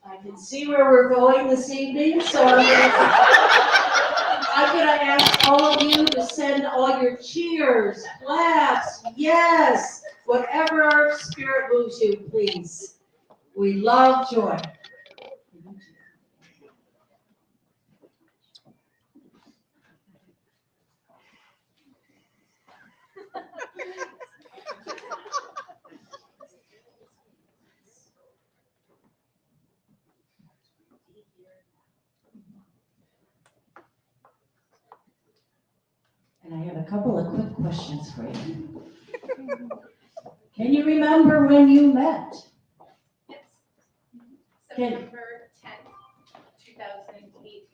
I can see where we're going this evening, so I'm going to ask all of you to send all your cheers, claps, yes, whatever spirit moves you, please. We love joy. And I have a couple of quick questions for you. Can you remember when you met? Yes. September 10th, 2018.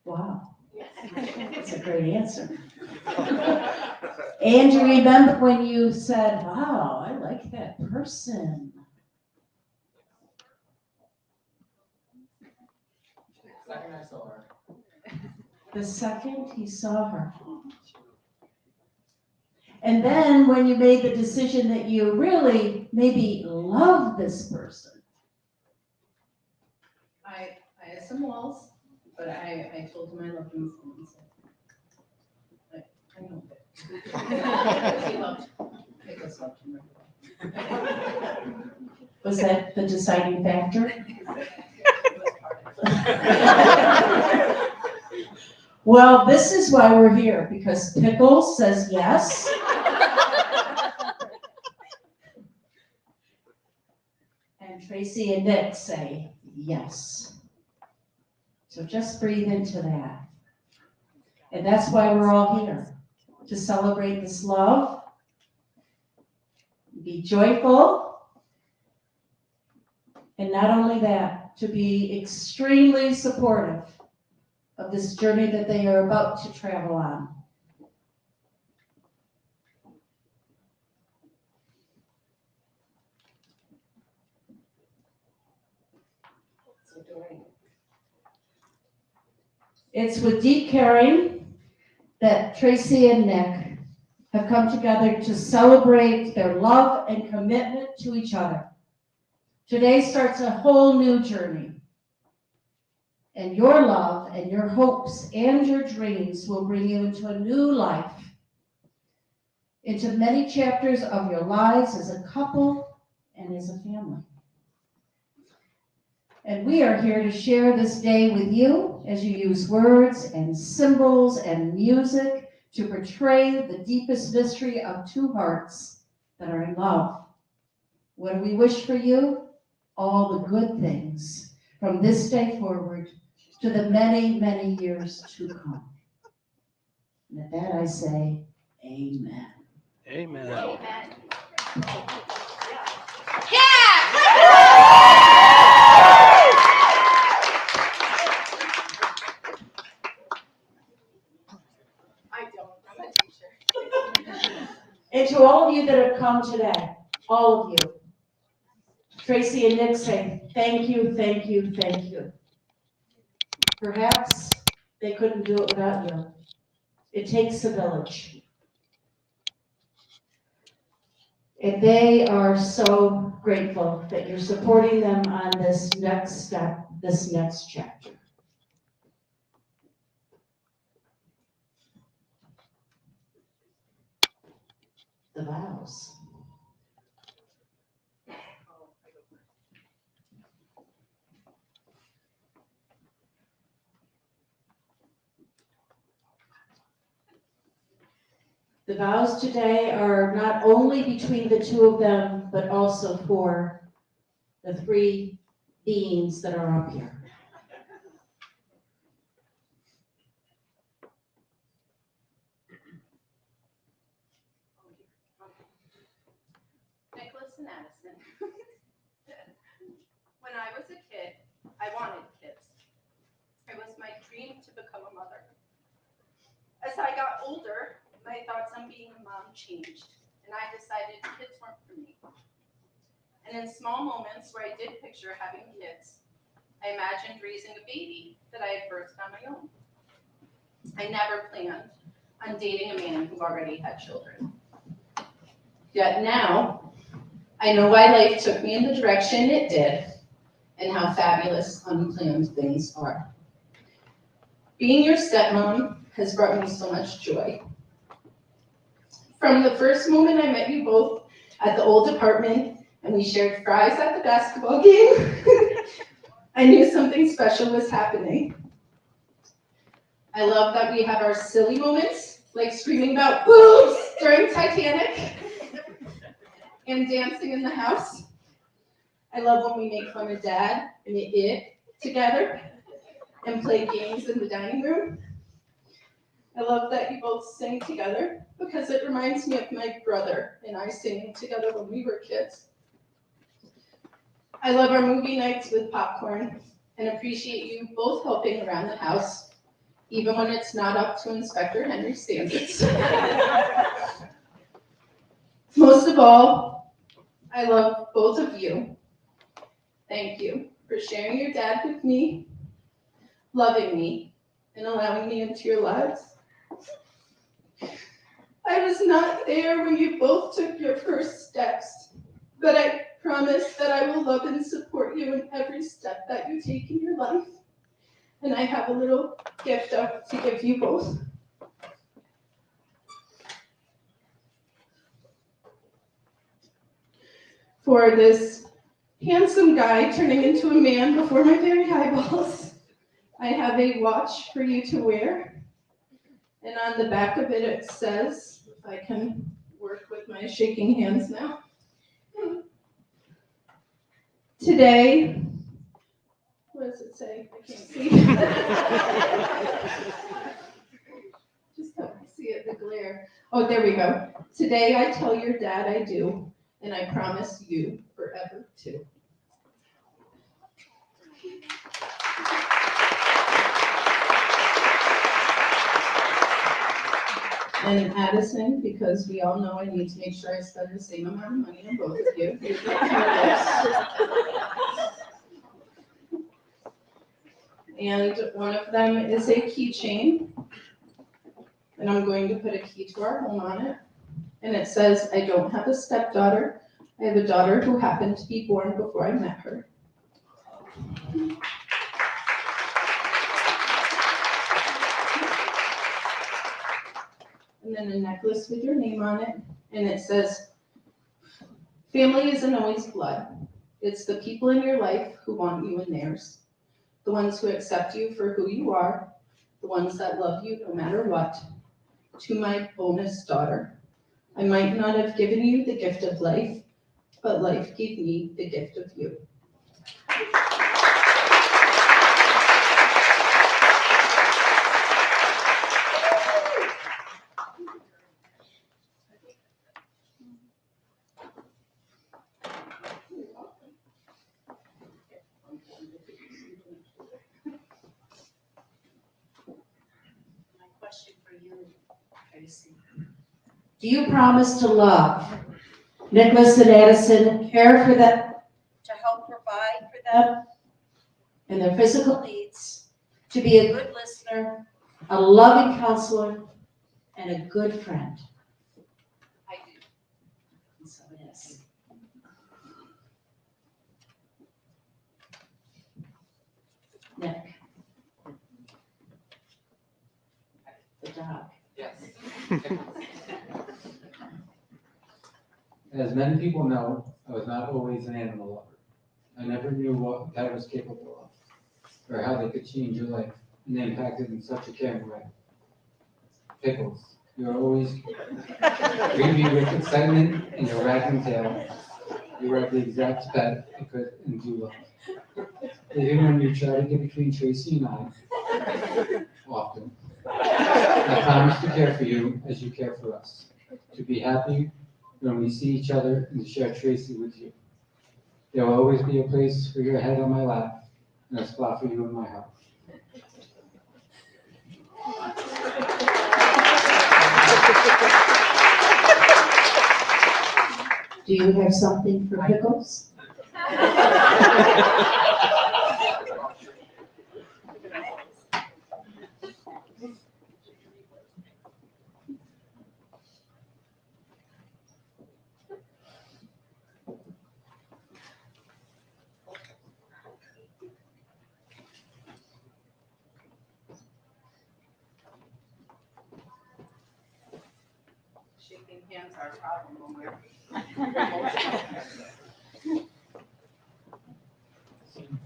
Wow. That's a great answer. And you remember when you said, wow, I like that person? Second I saw her. The second he saw her. And then when you made the decision that you really maybe love this person. I had some walls, but I told him I loved him. I know that. He loved him. I just loved him. Was that the deciding factor? It was part of it. Well, this is why we're here, because Pickles says yes. And Tracy and Nick say yes. So just breathe into that. And that's why we're all here, to celebrate this love, be joyful, and not only that, to be extremely supportive of this journey that they are about to travel on. It's with deep caring that Tracy and Nick have come together to celebrate their love and commitment to each other. Today starts a whole new journey. And your love and your hopes and your dreams will bring you into a new life, into many chapters of your lives as a couple and as a family. And we are here to share this day with you as you use words and symbols and music to portray the deepest mystery of two hearts that are in love. What do we wish for you? All the good things from this day forward to the many, many years to come. And at that I say, amen. Amen. Amen. I don't. I'm a teacher. And to all of you that have come today, all of you, Tracy and Nick say, thank you, thank you, thank you. Perhaps they couldn't do it without you. It takes a village. And they are so grateful that you're supporting them on this next step, this next chapter. The vows. The vows today are not only between the two of them, but also for the three beings that are up here. Nicholas and Addison. When I was a kid, I wanted kids. It was my dream to become a mother. As I got older, my thoughts on being a mom changed, and I decided kids weren't for me. And in small moments where I did picture having kids, I imagined raising a baby that I had birthed on my own. I never planned on dating a man who already had children. Yet now, I know why life took me in the direction it did, and how fabulous unplanned things are. Being your stepmom has brought me so much joy. From the first moment I met you both at the old apartment and we shared fries at the basketball game, I knew something special was happening. I love that we have our silly moments, like screaming about boobs during Titanic and dancing in the house. I love when we make fun of Dad and it together and play games in the dining room. I love that you both sing together because it reminds me of my brother and I singing together when we were kids. I love our movie nights with popcorn and appreciate you both helping around the house, even when it's not up to Inspector Henry's standards. Most of all, I love both of you. Thank you for sharing your dad with me, loving me, and allowing me into your lives. I was not there when you both took your first steps, but I promise that I will love and support you in every step that you take in your life. And I have a little gift to give you both. For this handsome guy turning into a man before my very eyeballs, I have a watch for you to wear. And on the back of it, it says, if I can work with my shaking hands now. Today, what does it say? I can't see. Just help me see it, the glare. Oh, there we go. Today I tell your dad I do, and I promise you forever too. And Addison, because we all know I need to make sure I spend the same amount of money on both of you. And one of them is a keychain. And I'm going to put a key to our home on it. And it says, I don't have a stepdaughter. I have a daughter who happened to be born before I met her. And then a necklace with your name on it. And it says, family isn't always blood. It's the people in your life who want you in theirs. The ones who accept you for who you are. The ones that love you no matter what. To my bonus daughter, I might not have given you the gift of life, but life gave me the gift of you. My question for you, Tracy. Do you promise to love Nicholas and Addison, care for them, to help provide for them and their physical needs, to be a good listener, a loving counselor, and a good friend? I do. And so it is. Nick. The dog. Yes. As many people know, I was not always an animal lover. I never knew what a pet was capable of, or how they could change your life and impact it in such a caring way. Pickles. You're always greet me with excitement and your wagging tail. You are the exact pet I could and do love. Even when you try to get between Tracy and I, often. I promise to care for you as you care for us. To be happy when we see each other and to share Tracy with you. There will always be a place for your head on my lap and a spot for you in my heart. Do you have something for Pickles? Shaking hands are a problem when we're.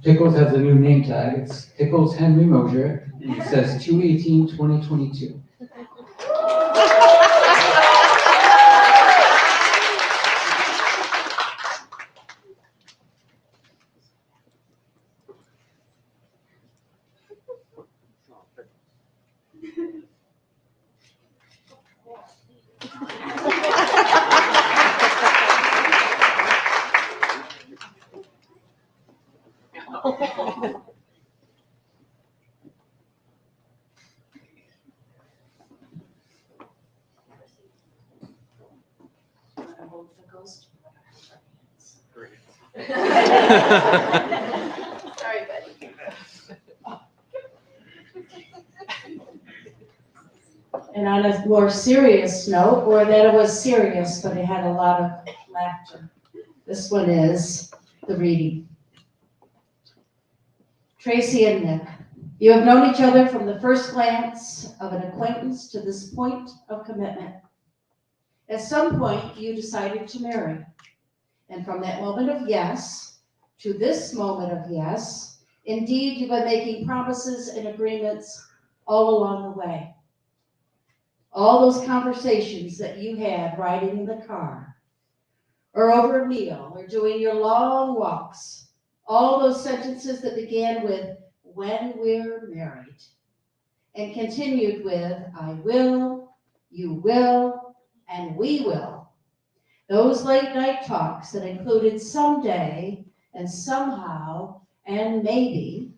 Pickles has a new name tag. It's Pickles Henry Mosier, and it says 2/18/2022. Sorry, Betty. And on a more serious note, or that it was serious, but it had a lot of laughter. This one is the reading. Tracy and Nick, you have known each other from the first glance of an acquaintance to this point of commitment. At some point, you decided to marry. And from that moment of yes to this moment of yes, indeed, you've been making promises and agreements all along the way. All those conversations that you had riding in the car, or over a meal, or doing your long walks, all those sentences that began with, when we're married, and continued with, I will, you will, and we will. Those late night talks that included someday, and somehow, and maybe,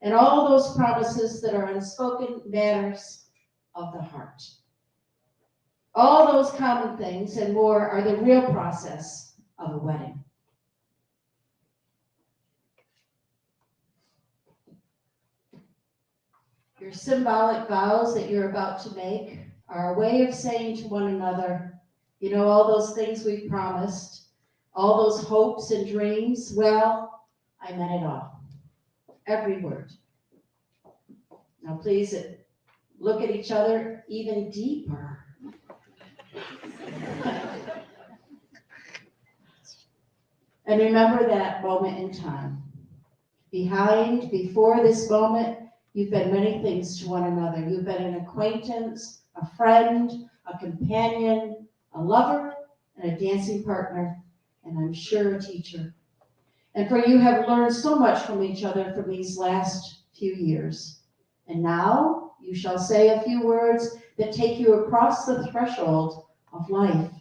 and all those promises that are unspoken matters of the heart. All those common things and more are the real process of a wedding. Your symbolic vows that you're about to make are a way of saying to one another, you know, all those things we've promised, all those hopes and dreams, well, I meant it all. Every word. Now please look at each other even deeper. And remember that moment in time. Before this moment, you've been many things to one another. You've been an acquaintance, a friend, a companion, a lover, and a dancing partner, and I'm sure a teacher. And for you have learned so much from each other from these last few years. And now you shall say a few words that take you across the threshold of life.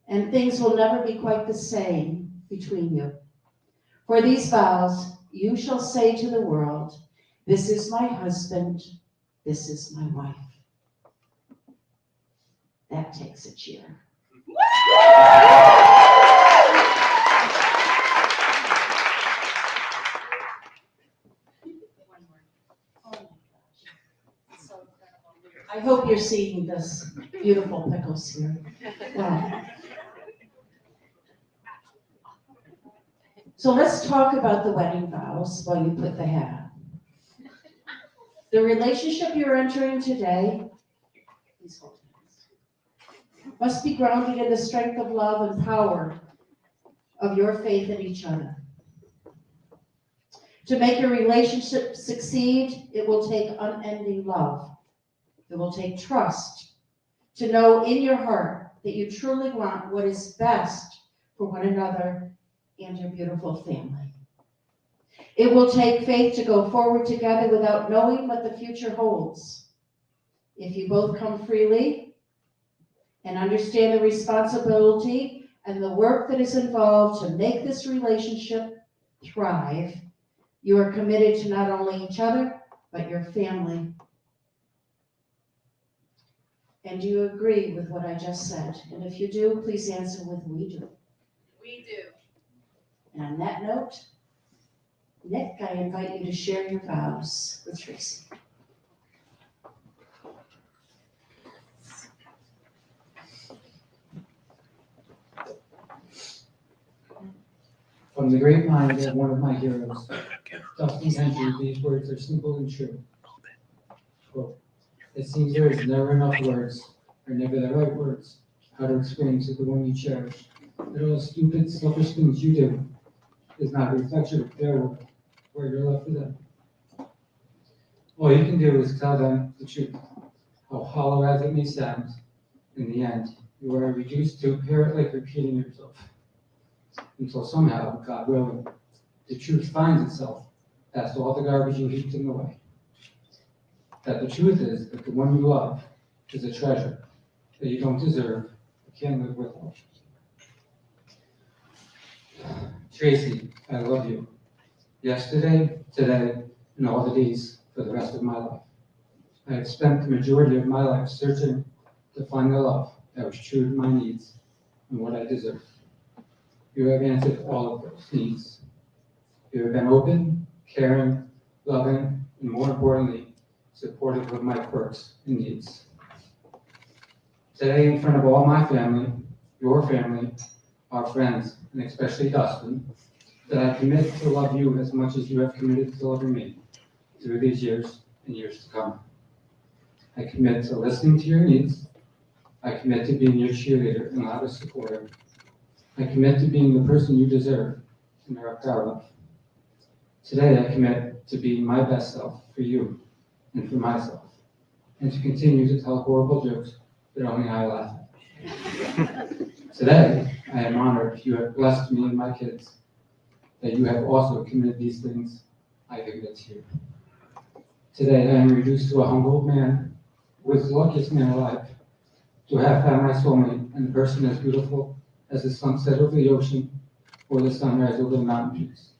And things will never be quite the same between you. For these vows, you shall say to the world, this is my husband, this is my wife. That takes a cheer. I hope you're seeing this beautiful Pickles here. Wow. So let's talk about the wedding vows while you put the hat on. The relationship you're entering today, please hold hands, must be grounded in the strength of love and power of your faith in each other. To make your relationship succeed, it will take unending love. It will take trust to know in your heart that you truly want what is best for one another and your beautiful family. It will take faith to go forward together without knowing what the future holds. If you both come freely and understand the responsibility and the work that is involved to make this relationship thrive, you are committed to not only each other, but your family. And do you agree with what I just said? And if you do, please answer with "we do." We do. And on that note, Nick, I invite you to share your vows with Tracy. From the great mind of one of my heroes, Dustin Gentry, these words are simple and true. Quote, "It seems there is never enough words, or never the right words, how to explain to the one you cherish that all the stupid, selfish things you do is not a reflection of their world or your love for them. All you can do is tell them the truth, how hollow as it may sound. In the end, you are reduced to a parrot like repeating yourself, until somehow, God willing, the truth finds itself past all the garbage you heaped in the way. That the truth is that the one you love is a treasure that you don't deserve, but can't live without." Tracy, I love you. Yesterday, today, and all the days for the rest of my life. I have spent the majority of my life searching to find the love that was true to my needs and what I deserve. You have answered all of those needs. You have been open, caring, loving, and more importantly, supportive of my quirks and needs. Today, in front of all my family, your family, our friends, and especially Dustin, that I commit to love you as much as you have committed to loving me through these years and years to come. I commit to listening to your needs. I commit to being your cheerleader and loudest supporter. I commit to being the person you deserve and are proud of. Today, I commit to being my best self for you and for myself, and to continue to tell horrible jokes that only I laugh at. Today, I am honored you have blessed me and my kids, that you have also committed these things I commit to you. Today, I am reduced to a humble man, who is the luckiest man alive, to have found my soulmate and the person as beautiful as the sunset over the ocean or the sunrise over the mountain peaks.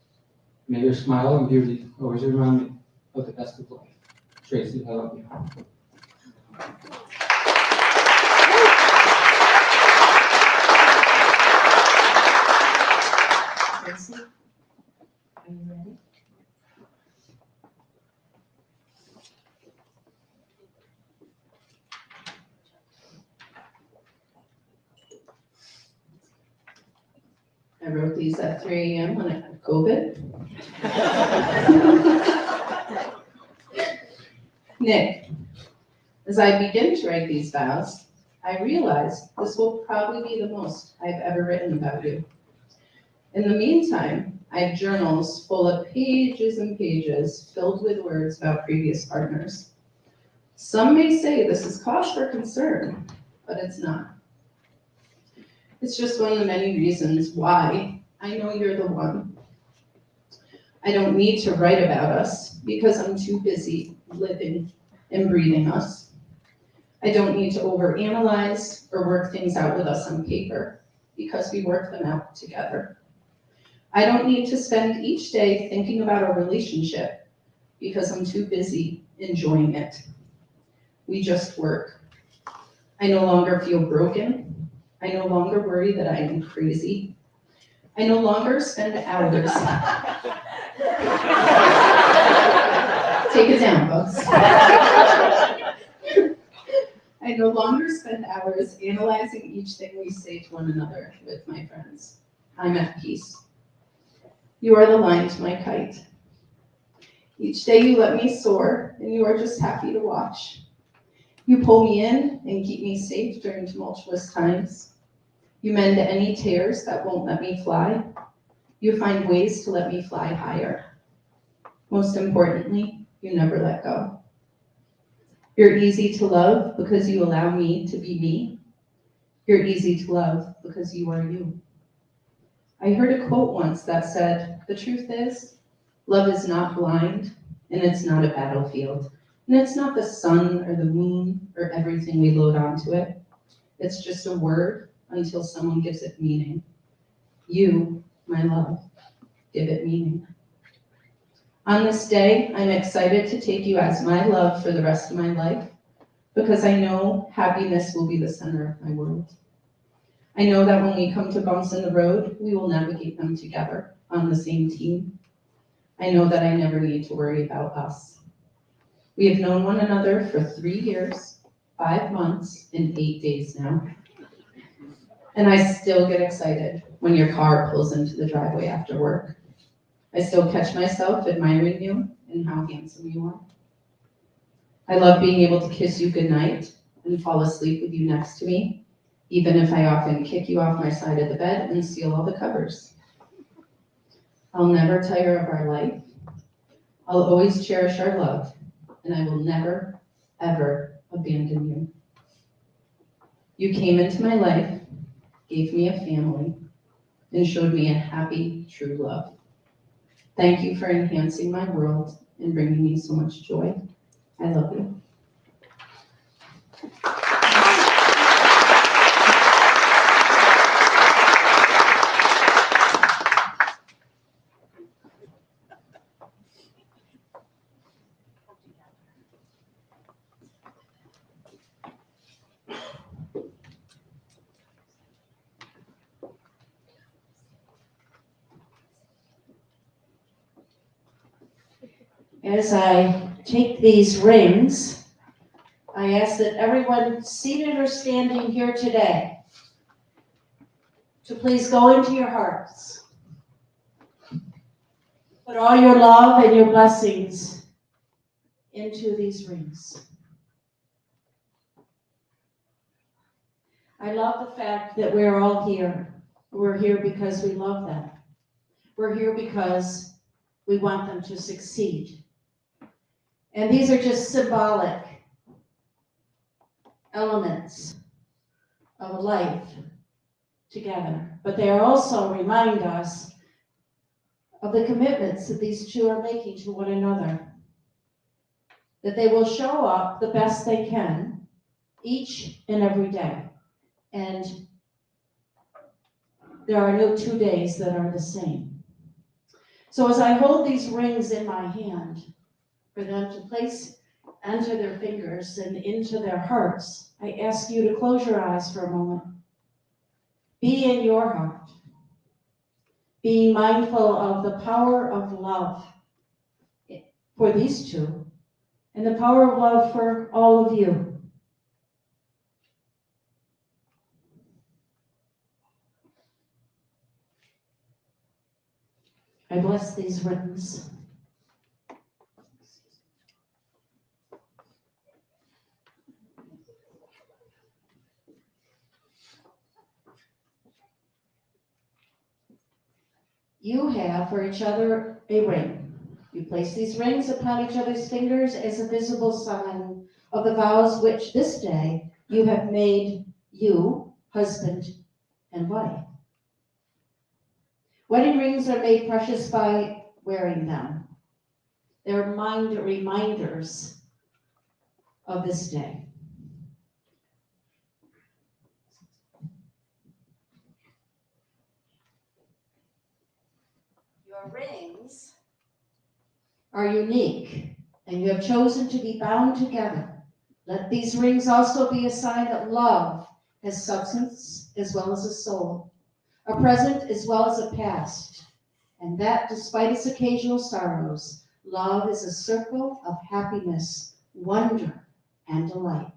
May your smile and beauty always remind me of the best of life. Tracy, I love you. Tracy, are you ready? I wrote these at 3 a.m. when I had COVID. Nick, as I begin to write these vows, I realize this will probably be the most I've ever written about you. In the meantime, I have journals full of pages and pages filled with words about previous partners. Some may say this is cause for concern, but it's not. It's just one of the many reasons why I know you're the one. I don't need to write about us because I'm too busy living and breathing us. I don't need to overanalyze or work things out with us on paper because we work them out together. I don't need to spend each day thinking about our relationship because I'm too busy enjoying it. We just work. I no longer feel broken. I no longer worry that I am crazy. I no longer spend hours. Take it down, folks. I no longer spend hours analyzing each thing we say to one another with my friends. I'm at peace. You are the line to my kite. Each day you let me soar, and you are just happy to watch. You pull me in and keep me safe during tumultuous times. You mend any tears that won't let me fly. You find ways to let me fly higher. Most importantly, you never let go. You're easy to love because you allow me to be me. You're easy to love because you are you. I heard a quote once that said, the truth is, love is not blind, and it's not a battlefield. And it's not the sun or the moon or everything we load onto it. It's just a word until someone gives it meaning. You, my love, give it meaning. On this day, I'm excited to take you as my love for the rest of my life because I know happiness will be the center of my world. I know that when we come to bumps in the road, we will navigate them together on the same team. I know that I never need to worry about us. We have known one another for 3 years, 5 months, and 8 days now. And I still get excited when your car pulls into the driveway after work. I still catch myself admiring you and how handsome you are. I love being able to kiss you goodnight and fall asleep with you next to me, even if I often kick you off my side of the bed and steal all the covers. I'll never tire of our life. I'll always cherish our love, and I will never, ever abandon you. You came into my life, gave me a family, and showed me a happy, true love. Thank you for enhancing my world and bringing me so much joy. I love you. As I take these rings, I ask that everyone seated or standing here today to please go into your hearts. Put all your love and your blessings into these rings. I love the fact that we're all here. We're here because we love them. We're here because we want them to succeed. And these are just symbolic elements of a life together. But they also remind us of the commitments that these two are making to one another. That they will show up the best they can each and every day. And there are no 2 days that are the same. So as I hold these rings in my hand, for them to place onto their fingers and into their hearts, I ask you to close your eyes for a moment. Be in your heart. Be mindful of the power of love for these two and the power of love for all of you. I bless these rings. You have for each other a ring. You place these rings upon each other's fingers as a visible sign of the vows which this day you have made you, husband and wife. Wedding rings are made precious by wearing them. They're reminders of this day. Your rings are unique, and you have chosen to be bound together. Let these rings also be a sign that love has substance as well as a soul, a present as well as a past, and that despite its occasional sorrows, love is a circle of happiness, wonder, and delight,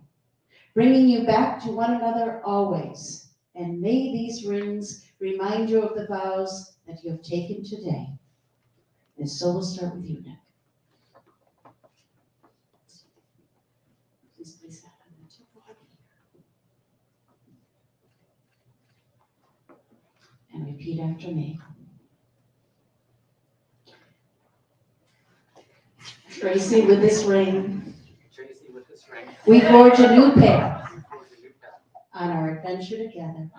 bringing you back to one another always. And may these rings remind you of the vows that you have taken today. And so we'll start with you, Nick. Please place that on the table. And repeat after me. Tracy, with this ring, Tracy, with this ring, We forge a new path on our adventure together.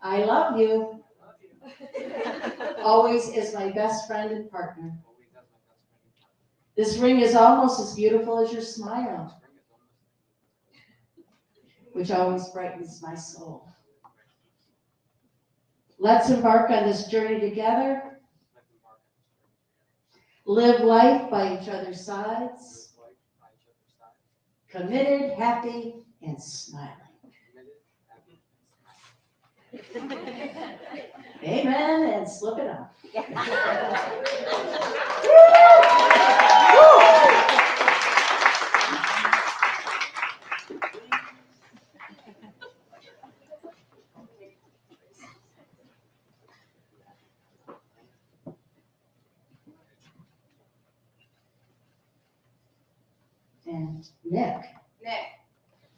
I love you, always as my best friend and partner. This ring is almost as beautiful as your smile, which always brightens my soul. Let's embark on this journey together. Live life by each other's sides. Committed, happy, and smiling. Amen, and slip it up. And Nick,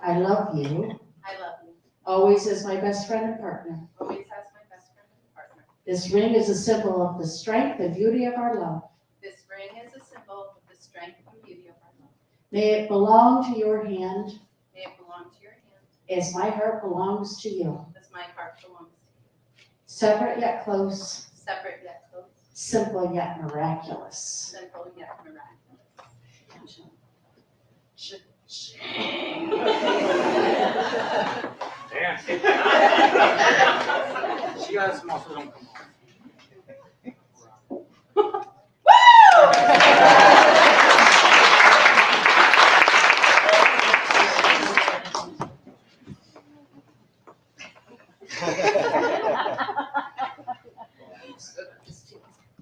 I love you, I love you. always as my best friend and partner. Always as my best friend and partner. This ring is a symbol of the strength and beauty of our love. This ring is a symbol of the strength and beauty of our love. May it belong to your hand May it belong to your hand as my heart belongs to you. as my heart belongs to you. Separate yet close, Separate yet close, simple yet miraculous. simple yet miraculous. Damn. She got a small, so don't come on.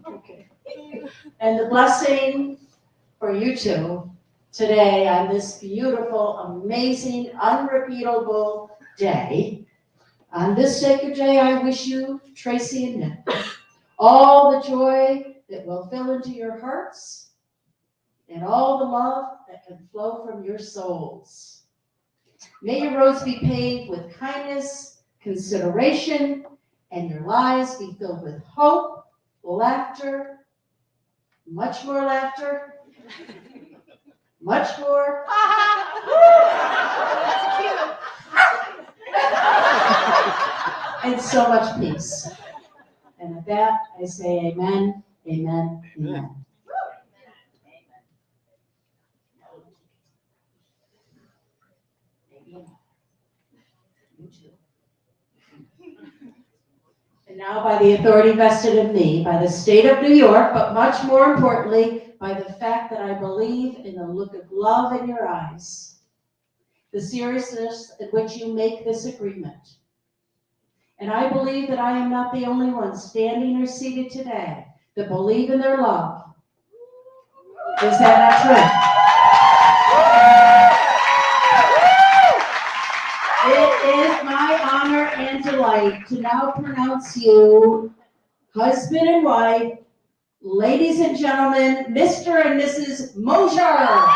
Okay. And the blessing for you two today on this beautiful, amazing, unrepeatable day. On this sacred day, I wish you, Tracy and Nick, all the joy that will fill into your hearts and all the love that can flow from your souls. May your roads be paved with kindness, consideration, and your lives be filled with hope, laughter, much more laughter, much more. And so much peace. And with that, I say amen, amen, amen. You too. And now by the authority vested in me, by the state of New York, but much more importantly, by the fact that I believe in the look of love in your eyes, the seriousness in which you make this agreement. And I believe that I am not the only one standing or seated today that believe in their love. Is that not true? It is my honor and delight to now pronounce you husband and wife, ladies and gentlemen, Mr. and Mrs. Mosher.